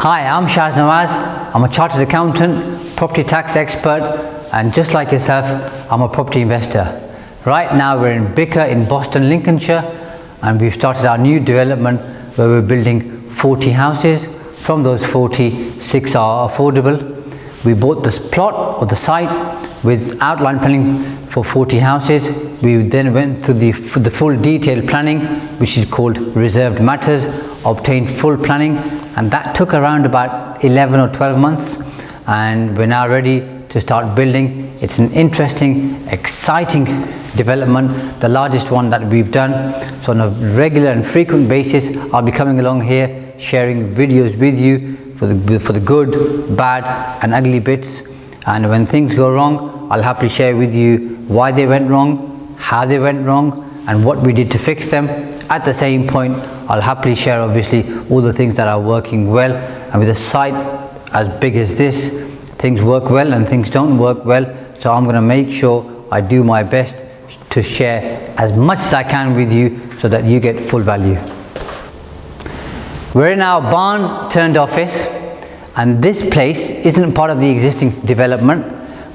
Hi, I'm Shaz Nawaz. I'm a chartered accountant, property tax expert, and just like yourself, I'm a property investor. Right now we're in Bicker in Boston, Lincolnshire, and we've started our new development where we're building 40 houses. From those 40, 6 are affordable. We bought this plot or the site with outline planning for 40 houses. We then went through the full detailed planning, which is called reserved matters, obtained full planning, and that took around about 11 or 12 months, and we're now ready to start building. It's an interesting, exciting development, the largest one that we've done. So on a regular and frequent basis, I'll be coming along here, sharing videos with you for the good, bad and ugly bits. And when things go wrong, I'll happily share with you why they went wrong, how they went wrong, and what we did to fix them. At the same point, I'll happily share obviously all the things that are working well. And with a site as big as this, things work well and things don't work well. So I'm going to make sure I do my best to share as much as I can with you so that you get full value. We're in our barn turned office, and this place isn't part of the existing development.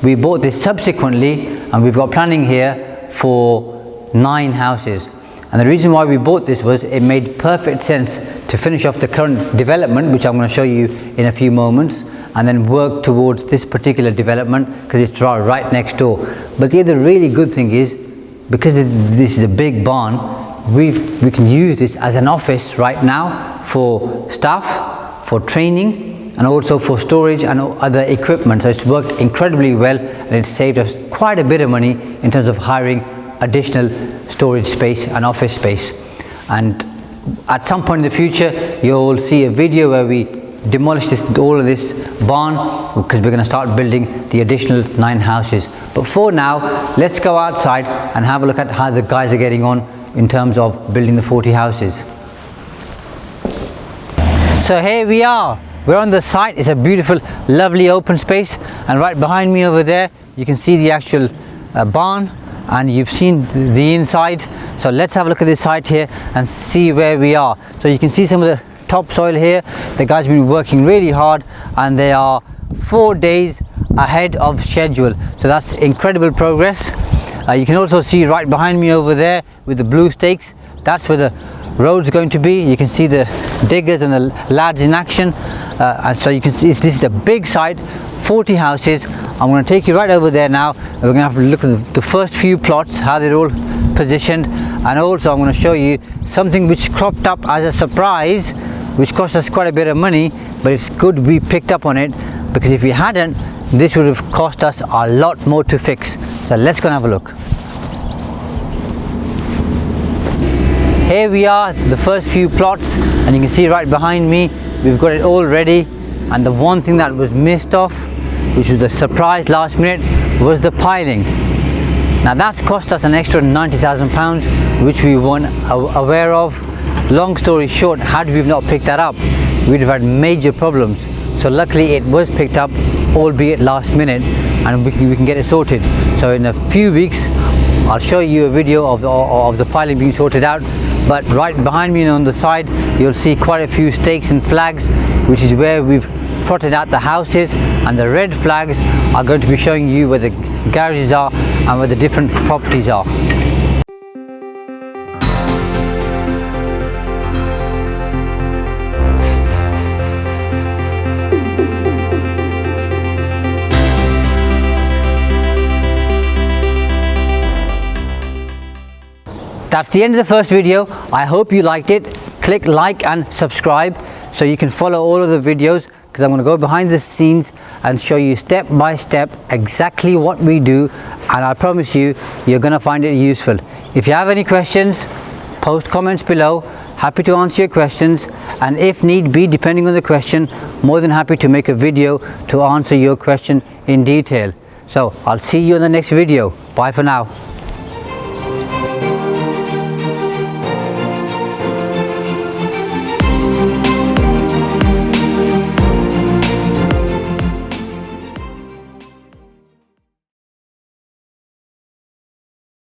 We bought this subsequently, and we've got planning here for 9 houses. And the reason why we bought this was it made perfect sense to finish off the current development, which I'm going to show you in a few moments, and then work towards this particular development because it's right next door. But the other really good thing is, because this is a big barn, we can use this as an office right now for staff, for training, and also for storage and other equipment. So it's worked incredibly well, and it's saved us quite a bit of money in terms of hiring additional storage space and office space. And at some point in the future, you'll see a video where we demolish all of this barn, because we're going to start building the additional 9 houses. But for now, let's go outside and have a look at how the guys are getting on in terms of building the 40 houses. So here we are. We're on the site. It's a beautiful, lovely open space, and right behind me over there you can see the actual barn, and you've seen the inside. So let's have a look at this site here and see where we are. So you can see some of the topsoil here. The guys have been working really hard, and they are 4 days ahead of schedule. So that's incredible progress. You can also see right behind me over there with the blue stakes, that's where the road's going to be. You can see the diggers and the lads in action. And so you can see this is a big site, 40 houses. I'm going to take you right over there now, and we're going to have a look at the first few plots, how they're all positioned. And also I'm going to show you something which cropped up as a surprise, which cost us quite a bit of money, but it's good we picked up on it, because if we hadn't, this would have cost us a lot more to fix. So let's go and have a look. Here we are, the first few plots, and you can see right behind me we've got it all ready. And the one thing that was missed off, which was the surprise last minute, was the piling. Now that's cost us an extra £90,000, which we weren't aware of. Long story short, had we not picked that up, we'd have had major problems. So luckily it was picked up, albeit last minute, and we can get it sorted. So in a few weeks I'll show you a video of the piling being sorted out. But right behind me and on the side, you'll see quite a few stakes and flags, which is where we've plotted out the houses, and the red flags are going to be showing you where the garages are and where the different properties are. That's the end of the first video. I hope you liked it. Click like and subscribe so you can follow all of the videos, because I'm going to go behind the scenes and show you step by step exactly what we do, and I promise you, you're going to find it useful. If you have any questions, post comments below. Happy to answer your questions, and if need be, depending on the question, more than happy to make a video to answer your question in detail. So I'll see you in the next video. Bye for now.